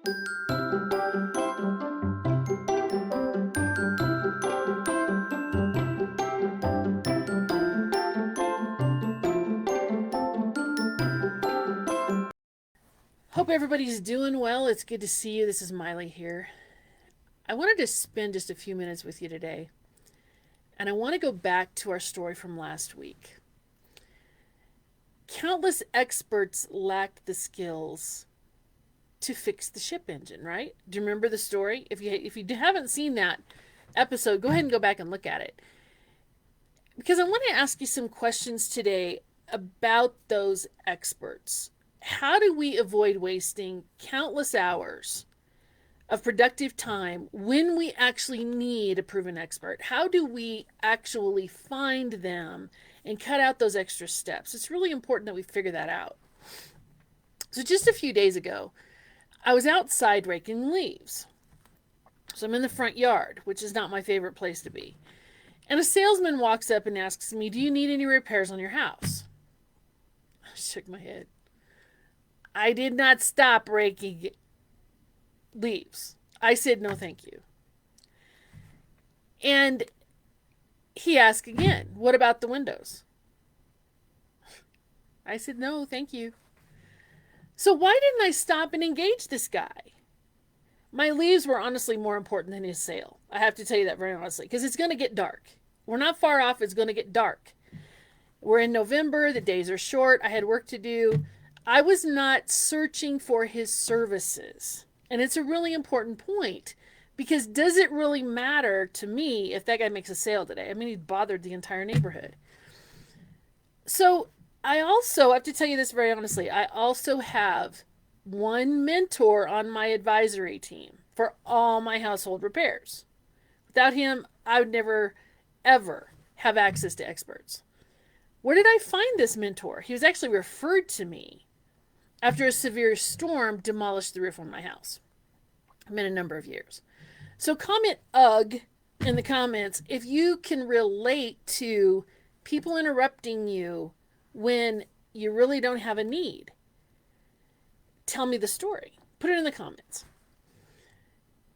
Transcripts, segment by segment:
Hope everybody's doing well. It's good to see you. This is Miley here. I wanted to spend just a few minutes with you today, and I want to go back to our story from last week. Countless experts lacked the skills to fix the ship engine, right? Do you remember the story? If you haven't seen that episode, go ahead and go back and look at it. Because I want to ask you some questions today about those experts. How do we avoid wasting countless hours of productive time when we actually need a proven expert? How do we actually find them and cut out those extra steps? It's really important that we figure that out. So just a few days ago, I was outside raking leaves. So I'm in the front yard, which is not my favorite place to be. And a salesman walks up and asks me, "Do you need any repairs on your house?" I shook my head. I did not stop raking leaves. I said, "No, thank you." And he asked again, "What about the windows?" I said, "No, thank you." So why didn't I stop and engage this guy? My leaves were honestly more important than his sale. I have to tell you that very honestly, because it's going to get dark. We're not far off. It's going to get dark. We're in November. The days are short. I had work to do. I was not searching for his services. And it's a really important point, because does it really matter to me if that guy makes a sale today? I mean, he bothered the entire neighborhood. So I also have to tell you this very honestly. I also have one mentor on my advisory team for all my household repairs. Without him, I would never, ever have access to experts. Where did I find this mentor? He was actually referred to me after a severe storm demolished the roof on my house. It's been a number of years. So comment "ugh" in the comments if you can relate to people interrupting you when you really don't have a need. Tell me the story. Put it in the comments.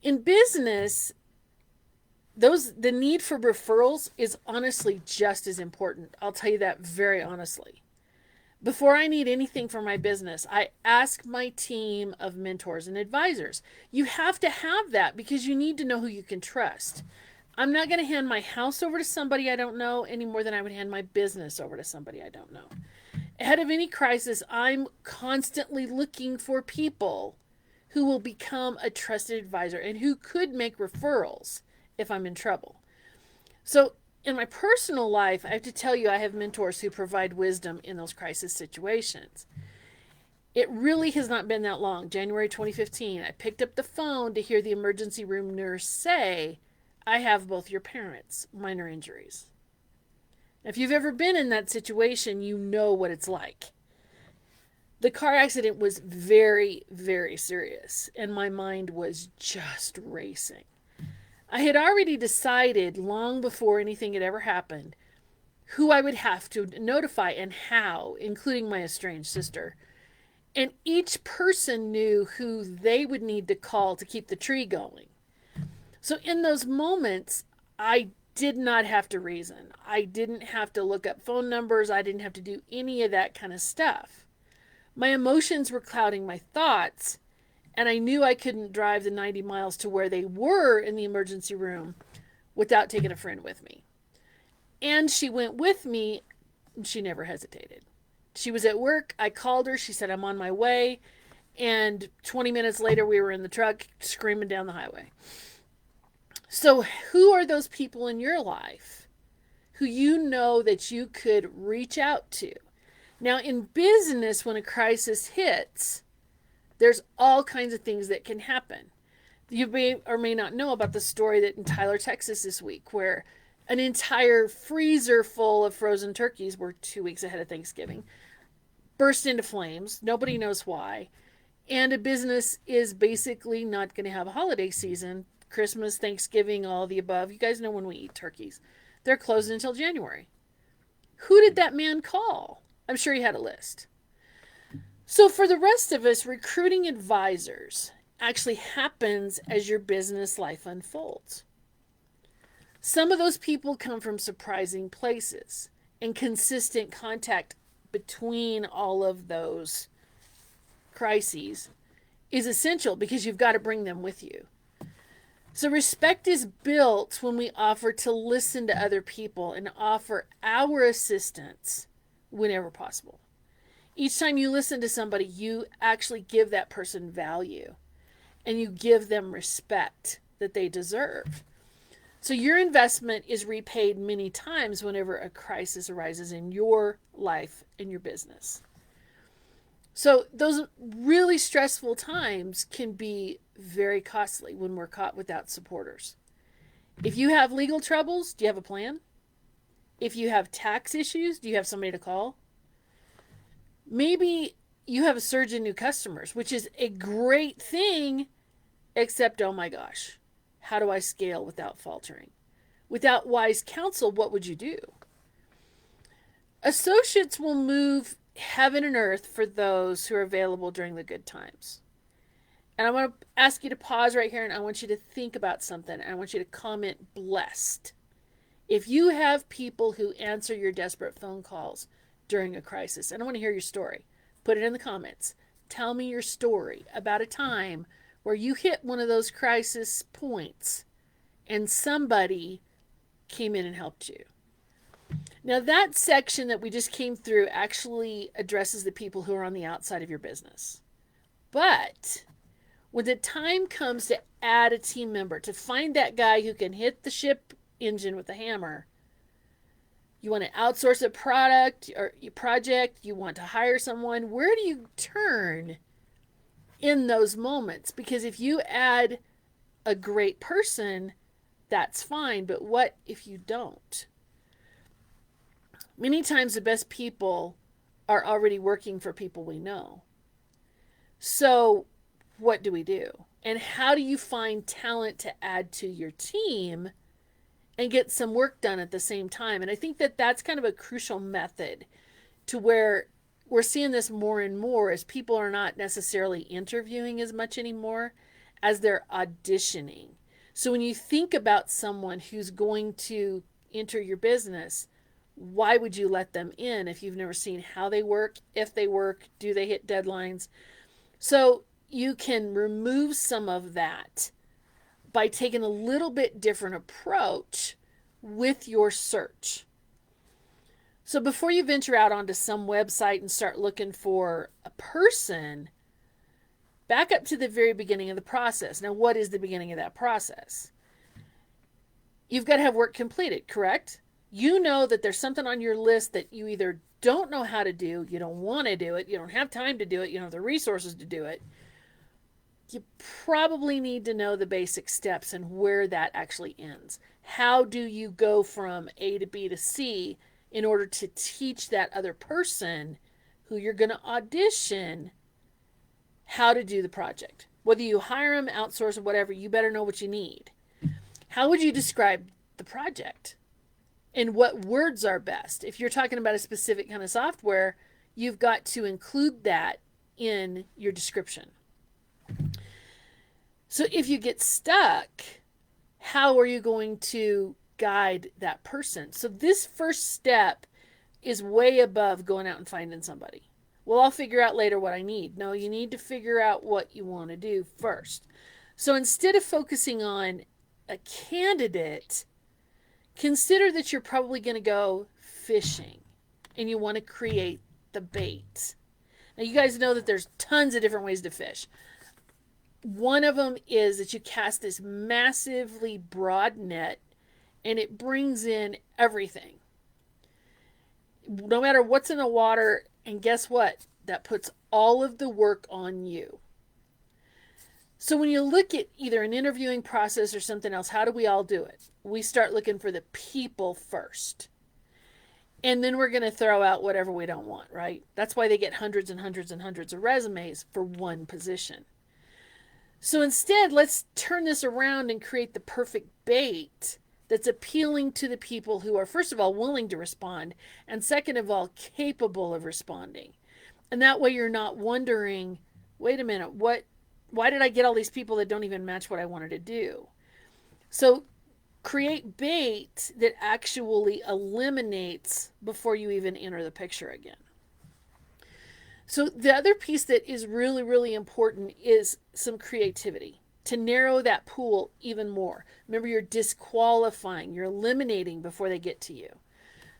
In business, the need for referrals is honestly just as important. I'll tell you that very honestly. Before I need anything for my business, I ask my team of mentors and advisors. You have to have that because you need to know who you can trust. I'm not going to hand my house over to somebody I don't know any more than I would hand my business over to somebody I don't know. Ahead of any crisis, I'm constantly looking for people who will become a trusted advisor and who could make referrals if I'm in trouble. So in my personal life, I have to tell you, I have mentors who provide wisdom in those crisis situations. It really has not been that long. January 2015, I picked up the phone to hear the emergency room nurse say, "I have both your parents, minor injuries." If you've ever been in that situation, you know what it's like. The car accident was very, very serious, and my mind was just racing. I had already decided long before anything had ever happened who I would have to notify and how, including my estranged sister. And each person knew who they would need to call to keep the tree going. So in those moments, I did not have to reason. I didn't have to look up phone numbers. I didn't have to do any of that kind of stuff. My emotions were clouding my thoughts, and I knew I couldn't drive the 90 miles to where they were in the emergency room without taking a friend with me. And she went with me, and she never hesitated. She was at work. I called her. She said, "I'm on my way." And 20 minutes later, we were in the truck screaming down the highway. So who are those people in your life who you know that you could reach out to? Now, in business, when a crisis hits, there's all kinds of things that can happen. You may or may not know about the story that in Tyler, Texas this week, where an entire freezer full of frozen turkeys, we're 2 weeks ahead of Thanksgiving, burst into flames. Nobody knows why. And a business is basically not going to have a holiday season. Christmas, Thanksgiving, all the above. You guys know when we eat turkeys. They're closed until January. Who did that man call? I'm sure he had a list. So for the rest of us, recruiting advisors, actually happens as your business life unfolds. Some of those people come from surprising places, and consistent contact between all of those crises is essential because you've got to bring them with you. So respect is built when we offer to listen to other people and offer our assistance whenever possible. Each time you listen to somebody, you actually give that person value and you give them respect that they deserve. So your investment is repaid many times whenever a crisis arises in your life and your business. So those really stressful times can be very costly when we're caught without supporters. If you have legal troubles, do you have a plan? If you have tax issues, do you have somebody to call? Maybe you have a surge in new customers, which is a great thing, except, oh my gosh, how do I scale without faltering? Without wise counsel, what would you do? Associates will move heaven and earth for those who are available during the good times. And I want to ask you to pause right here and I want you to think about something. And I want you to comment blessed. If you have people who answer your desperate phone calls during a crisis, and I want to hear your story, put it in the comments. Tell me your story about a time where you hit one of those crisis points and somebody came in and helped you. Now, that section that we just came through actually addresses the people who are on the outside of your business. But when the time comes to add a team member, to find that guy who can hit the ship engine with a hammer, you want to outsource a product or your project, you want to hire someone, where do you turn in those moments? Because if you add a great person, that's fine, but what if you don't? Many times the best people are already working for people we know. So what do we do? And how do you find talent to add to your team and get some work done at the same time? And I think that that's kind of a crucial method to where we're seeing this more and more as people are not necessarily interviewing as much anymore as they're auditioning. So when you think about someone who's going to enter your business, why would you let them in if you've never seen how they work, if they work, do they hit deadlines? So you can remove some of that by taking a little bit different approach with your search. So before you venture out onto some website and start looking for a person, back up to the very beginning of the process. Now, what is the beginning of that process? You've got to have work completed, correct? You know that there's something on your list that you either don't know how to do, you don't want to do it, you don't have time to do it, you don't have the resources to do it. You probably need to know the basic steps and where that actually ends. How do you go from A to B to C in order to teach that other person who you're going to audition how to do the project? Whether you hire them, outsource, or whatever, you better know what you need. How would you describe the project? And what words are best? If you're talking about a specific kind of software, you've got to include that in your description. So if you get stuck, how are you going to guide that person? So this first step is way above going out and finding somebody. Well, I'll figure out later what I need. No, you need to figure out what you want to do first. So instead of focusing on a candidate, consider that you're probably going to go fishing and you want to create the bait. Now, you guys know that there's tons of different ways to fish. One of them is that you cast this massively broad net and it brings in everything. No matter what's in the water, and guess what? That puts all of the work on you. So when you look at either an interviewing process or something else, how do we all do it? We start looking for the people first. And then we're going to throw out whatever we don't want, right? That's why they get hundreds and hundreds and hundreds of resumes for one position. So instead, let's turn this around and create the perfect bait that's appealing to the people who are, first of all, willing to respond, and second of all, capable of responding. And that way you're not wondering, wait a minute, what Why did I get all these people that don't even match what I wanted to do? So create bait that actually eliminates before you even enter the picture again. So the other piece that is really, really important is some creativity to narrow that pool even more. Remember, you're disqualifying, you're eliminating before they get to you.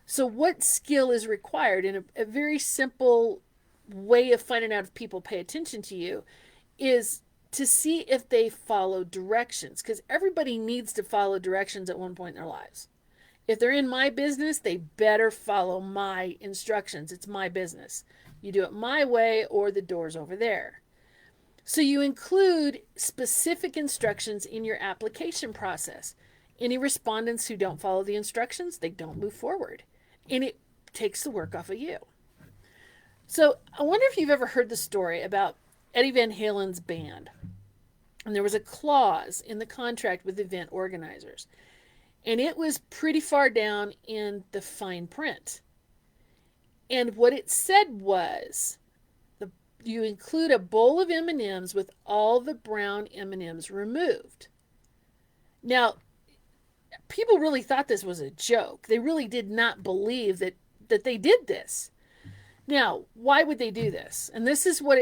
So what skill is required? In a very simple way of finding out if people pay attention to you is to see if they follow directions, because everybody needs to follow directions at one point in their lives. If they're in my business, they better follow my instructions. It's my business. You do it my way or the door's over there. So you include specific instructions in your application process. Any respondents who don't follow the instructions, they don't move forward. And it takes the work off of you. So I wonder if you've ever heard the story about Eddie Van Halen's band. And there was a clause in the contract with event organizers. And it was pretty far down in the fine print. And what it said was, you include a bowl of M&Ms with all the brown M&Ms removed. Now, people really thought this was a joke. They really did not believe that they did this. Now, why would they do this? And this is what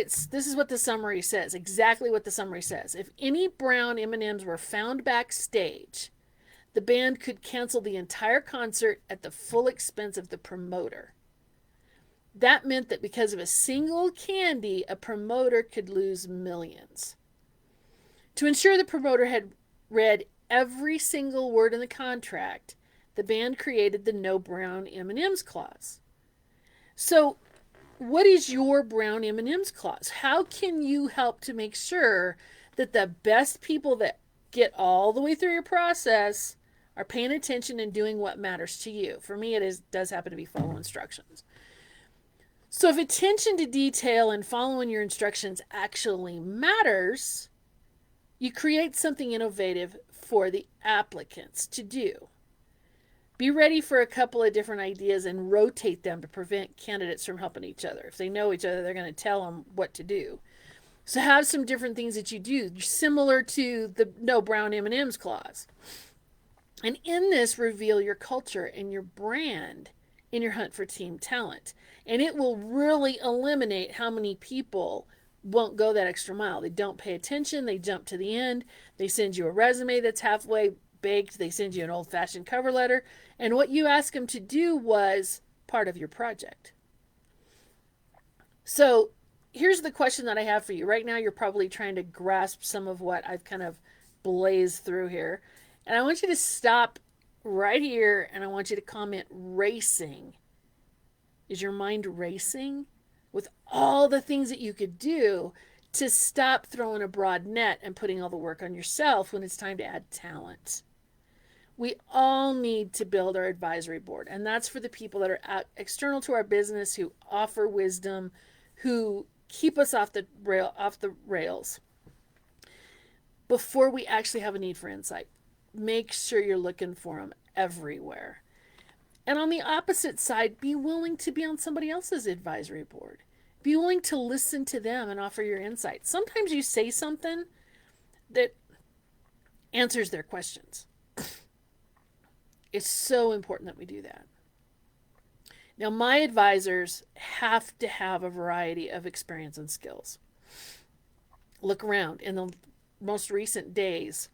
the summary says, exactly what the summary says. If any brown M&Ms were found backstage, the band could cancel the entire concert at the full expense of the promoter. That meant that because of a single candy, a promoter could lose millions. To ensure the promoter had read every single word in the contract, the band created the no brown M&Ms clause. So, what is your brown M&Ms clause? How can you help to make sure that the best people that get all the way through your process are paying attention and doing what matters to you? For me, does happen to be follow instructions. So if attention to detail and following your instructions actually matters, you create something innovative for the applicants to do. Be ready for a couple of different ideas and rotate them to prevent candidates from helping each other. If they know each other, they're going to tell them what to do. So have some different things that you do, similar to the no brown M&Ms clause. And in this, reveal your culture and your brand in your hunt for team talent. And it will really eliminate how many people won't go that extra mile. They don't pay attention. They jump to the end. They send you a resume that's halfway baked. They send you an old-fashioned cover letter. And what you asked them to do was part of your project. So here's the question that I have for you. Right now, you're probably trying to grasp some of what I've kind of blazed through here. And I want you to stop right here, and I want you to comment racing. Is your mind racing with all the things that you could do to stop throwing a broad net and putting all the work on yourself when it's time to add talent? We all need to build our advisory board, and that's for the people that are external to our business, who offer wisdom, who keep us off the rails. Before we actually have a need for insight, make sure you're looking for them everywhere. And on the opposite side, be willing to be on somebody else's advisory board. Be willing to listen to them and offer your insight. Sometimes you say something that answers their questions. It's so important that we do that. Now, my advisors have to have a variety of experience and skills. Look around. In the most recent days,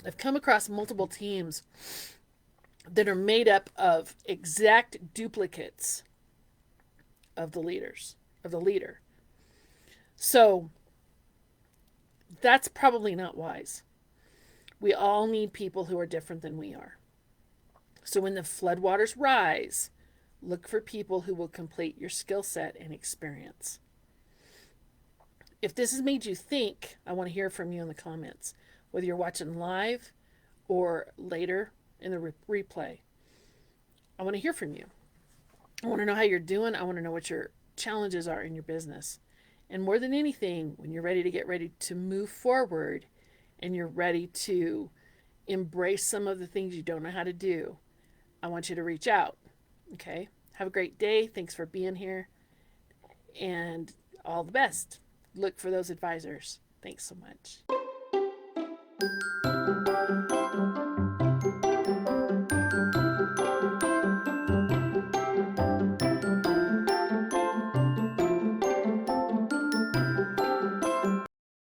I've come across multiple teams that are made up of exact duplicates of the leader. So that's probably not wise. We all need people who are different than we are. So when the floodwaters rise, look for people who will complete your skill set and experience. If this has made you think, I want to hear from you in the comments, whether you're watching live or later in the replay. I want to hear from you. I want to know how you're doing. I want to know what your challenges are in your business. And more than anything, when you're ready to move forward and you're ready to embrace some of the things you don't know how to do, I want you to reach out. Okay? Have a great day. Thanks for being here. And all the best. Look for those advisors. Thanks so much.